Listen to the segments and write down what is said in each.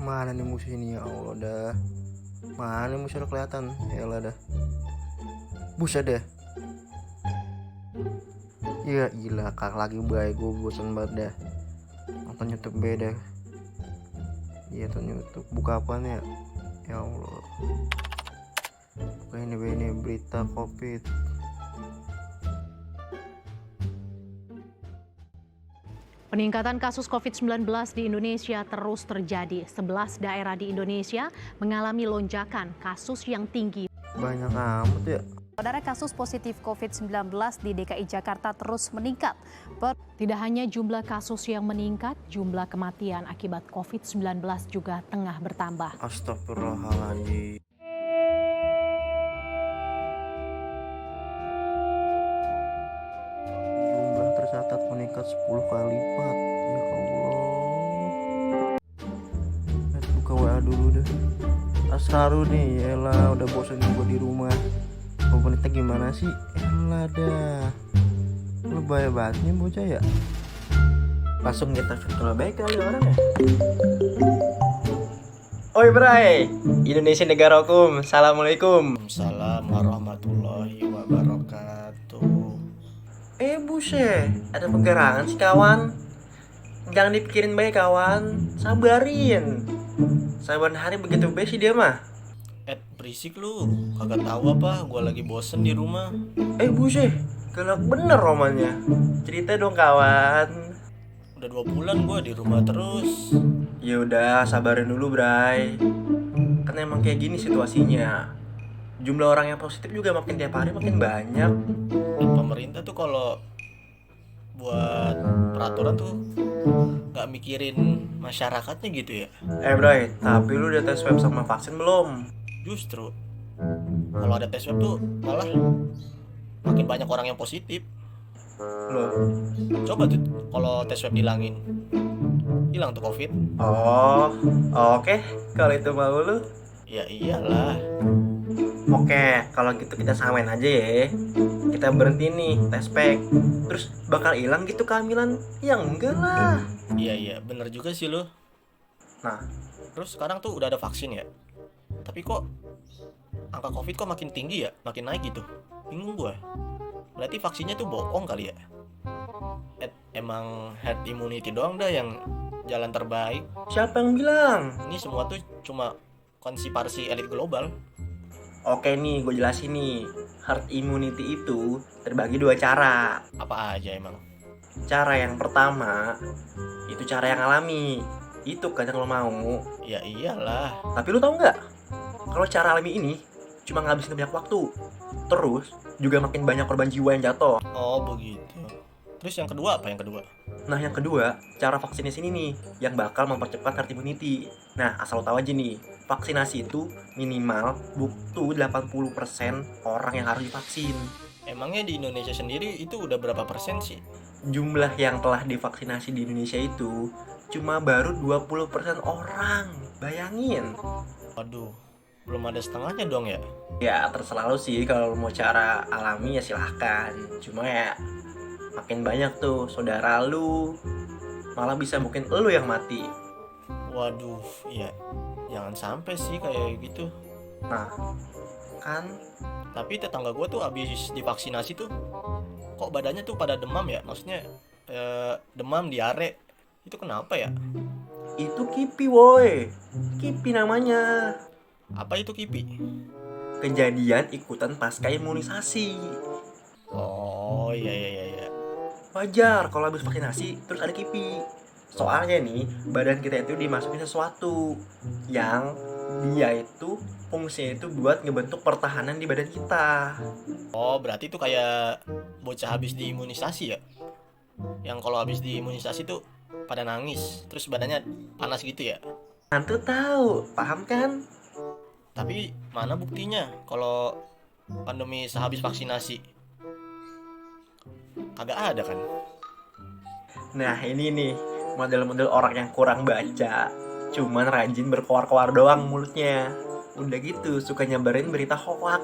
Mana nih musuh ini, ya Allah dah. Mana musuh udah kelihatan. Ya Allah dah. Buset deh. Ya gila, kak lagi baik, gue bosan banget dah. Nonton YouTube beda. Iya tuh YouTube. Buka apaan ya? Ya Allah. Buka ini berita COVID. Peningkatan kasus COVID-19 di Indonesia terus terjadi. 11 daerah di Indonesia mengalami lonjakan kasus yang tinggi. Banyak amat ya. Saudara, kasus positif COVID-19 di DKI Jakarta terus meningkat. Tidak hanya jumlah kasus yang meningkat, jumlah kematian akibat COVID-19 juga tengah bertambah. Astagfirullahaladzim. Jumlah tercatat meningkat 10 kali lipat. Ya Allah. Buka WA dulu deh. Asraru nih, elah udah bosan gue di rumah. Pemerintah gimana sih? Elah dah. Lebay banget nih bocah ya. Langsung kita virtual baik kali orangnya. Oi Bray, Indonesia negara hukum. Assalamualaikum. Assalamualaikum warahmatullahi wabarakatuh. Buset, ada penggerangan sih kawan. Jangan dipikirin baik kawan, sabarin. Sabaran hari begitu baik sih dia mah. Berisik lu, kagak tahu apa, gua lagi bosen di rumah. Buset, galak bener romannya. Cerita dong kawan. Udah 2 bulan gua di rumah terus. Ya udah, sabarin dulu Bray. Kan emang kayak gini situasinya. Jumlah orang yang positif juga makin tiap hari makin banyak. Dan pemerintah tuh kalau buat peraturan tuh gak mikirin masyarakatnya gitu ya. Bray, tapi lu udah tes swab sama vaksin belum? Justru kalau ada tes swab tuh malah makin banyak orang yang positif. Loh. Coba tuh kalau tes swab hilangin, hilang tuh COVID. Oh, oke. Kalau itu mau lu. Ya iyalah. Oke, kalau gitu kita samain aja ya. Kita berhenti nih tes pack. Terus bakal hilang gitu kehamilan? Ya enggak lah. Iya bener juga sih lo. Nah, terus sekarang tuh udah ada vaksin ya. Tapi kok angka COVID kok makin tinggi ya, makin naik gitu. Bingung gue. Berarti vaksinnya tuh bohong kali ya. Emang herd immunity doang dah yang jalan terbaik. siapa yang bilang? Ini semua tuh cuma konspirasi elit global. Oke nih, gue jelasin nih. Herd immunity itu terbagi 2 cara. Apa aja emang? Cara yang pertama itu cara yang alami. Itu kan yang lo mau. Ya iyalah. Tapi lu tahu nggak? Kalau cara alami ini cuma ngabisin banyak waktu. Terus juga makin banyak korban jiwa yang jatuh. Oh begitu. Terus yang kedua apa yang kedua? Nah yang kedua, cara vaksinasi ini nih yang bakal mempercepat herd immunity. Nah asal lo tahu aja nih, vaksinasi itu minimal butuh 80% orang yang harus divaksin. Emangnya di Indonesia sendiri itu udah berapa persen sih? Jumlah yang telah divaksinasi di Indonesia itu cuma baru 20% orang. Bayangin. Waduh, belum ada setengahnya dong ya? Ya terserah lo sih, kalau mau cara alami ya silahkan. Cuma ya makin banyak tuh saudara lu, malah bisa mungkin lu yang mati. Waduh, ya jangan sampai sih kayak gitu. Nah kan. Tapi tetangga gue tuh abis divaksinasi tuh kok badannya tuh pada demam ya. Maksudnya demam, diare. Itu kenapa ya? Itu kipi woi. Kipi namanya. Apa itu kipi? Kejadian ikutan pasca imunisasi. Oh iya. Wajar kalau habis vaksinasi terus ada kipi. Soalnya nih, badan kita itu dimasukin sesuatu yang dia itu fungsinya itu buat ngebentuk pertahanan di badan kita. Oh berarti itu kayak bocah habis diimunisasi ya? Yang kalau habis diimunisasi tuh pada nangis, terus badannya panas gitu ya? Nanti tahu, paham kan? Tapi mana buktinya kalau pandemi sehabis vaksinasi? Kagak ada kan? Nah ini nih model-model orang yang kurang baca, cuman rajin berkoar-koar doang mulutnya. Udah gitu suka nyebarin berita hoax.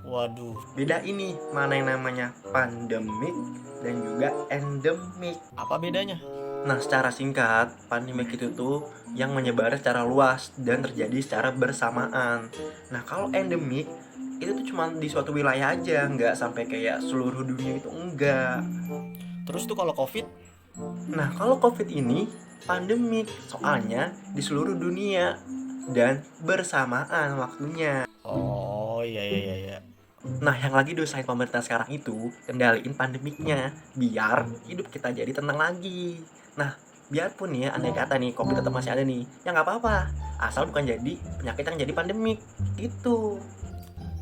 Waduh, Beda ini mana yang namanya pandemik dan juga endemik. apa bedanya? Nah, secara singkat, pandemik itu tuh yang menyebar secara luas dan terjadi secara bersamaan. Nah, kalau endemik itu tuh cuma di suatu wilayah aja, nggak sampai kayak seluruh dunia itu enggak. Terus tuh kalau COVID, Nah, kalau COVID ini pandemik, soalnya di seluruh dunia dan bersamaan waktunya. oh iya iya iya, iya. Nah, yang lagi diusahain pemerintah sekarang itu kendaliin pandemiknya biar hidup kita jadi tenang lagi. Nah, biarpun nih ya andai kata nih COVID tetap masih ada nih, ya nggak apa-apa. Asal bukan jadi penyakit yang jadi pandemik gitu.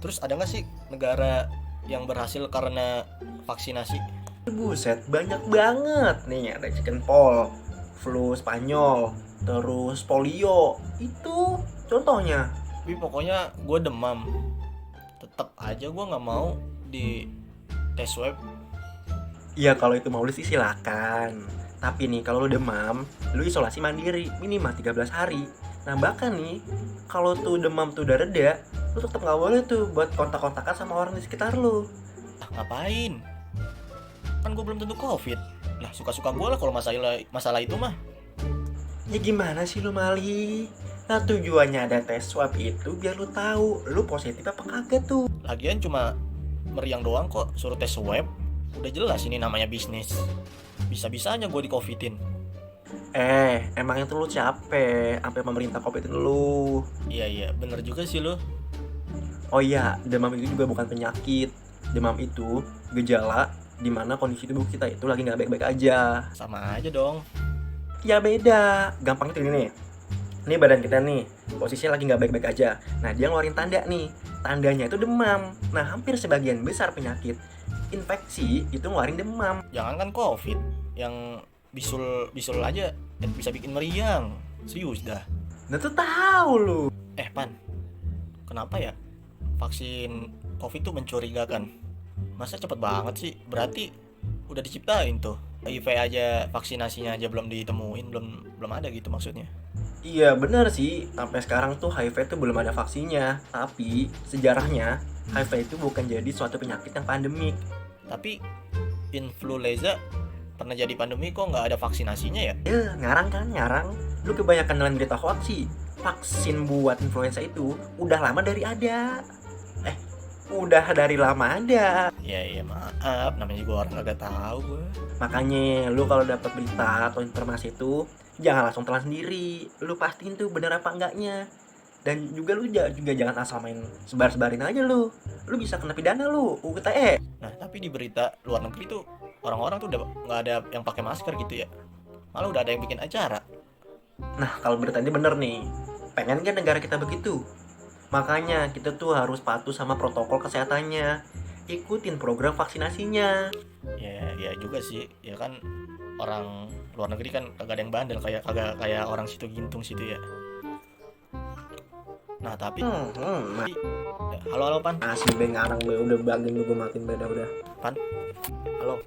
Terus ada nggak sih negara yang berhasil karena vaksinasi? Buset, banyak banget nih, ada chicken pox, flu Spanyol, terus polio. Itu contohnya. Tapi pokoknya gue demam, tetap aja gue nggak mau di tes swab. Iya, kalau itu mau lu sih silakan. Tapi nih kalau lu demam, lu isolasi mandiri minimal 13 hari. Nah, bahkan nih kalau tuh demam tuh udah reda, lu tetap nggak boleh tuh buat kontak-kontakan sama orang di sekitar lu. Ngapain? Kan gue belum tentu COVID. Lah suka-suka gue lah kalau masalah itu mah. Ya gimana sih lu, Mali? Nah, tujuannya ada tes swab itu biar lu tahu lu positif apa kagak tuh. Lagian cuma meriang doang kok, suruh tes swab. Udah jelas ini namanya bisnis. Bisa-bisanya gue di covidin. Emang itu lu capek sampai pemerintah covidin lu. Iya bener juga sih lo. Oh iya, demam itu juga bukan penyakit. Demam itu gejala di mana kondisi tubuh kita itu lagi nggak baik-baik aja. Sama aja dong. Ya beda, gampang itu ini nih. Ini badan kita nih, posisinya lagi nggak baik-baik aja. Nah, dia ngeluarin tanda nih. Tandanya itu demam. Nah, hampir sebagian besar penyakit infeksi itu ngeluarin demam. Jangan kan COVID, yang bisul aja bisa bikin meriang. Serius dah. Nah, tuh tahu lu. Pan, kenapa ya vaksin COVID tuh mencurigakan? Masa cepet banget sih? Berarti udah diciptain tuh. HIV aja, vaksinasinya aja belum ditemuin, belum ada gitu maksudnya. Iya benar sih, sampai sekarang tuh HIV itu belum ada vaksinnya. Tapi sejarahnya HIV itu bukan jadi suatu penyakit yang pandemik. Tapi influenza pernah jadi pandemi kok nggak ada vaksinasinya ya? Ya ngarang kan, ngarang. Lu kebanyakan dengan berita hoax sih. Vaksin buat influenza itu udah lama dari ada. Udah dari lama ada. Ya maaf, namanya juga orang kagak tahu gue. Makanya lu kalau dapat berita atau informasi itu jangan langsung telan sendiri. Lu pastiin tuh bener apa enggaknya. Dan juga lu juga jangan asal main sebar-sebarin aja lu. Lu bisa kena pidana lu, UU ITE. Nah tapi di berita luar negeri tuh orang-orang tuh udah nggak ada yang pakai masker gitu ya. Malah udah ada yang bikin acara. Nah, kalau berita ini bener nih. Pengen kan negara kita begitu? Makanya kita tuh harus patuh sama protokol kesehatannya. Ikutin program vaksinasinya. Ya juga sih. Ya kan orang luar negeri kan kagak ada yang bandel kagak kayak orang situ gintung situ ya. Nah tapi ya, halo Pan. Asli bengarang gue udah bagin gue matiin beda udah. Pan. Halo.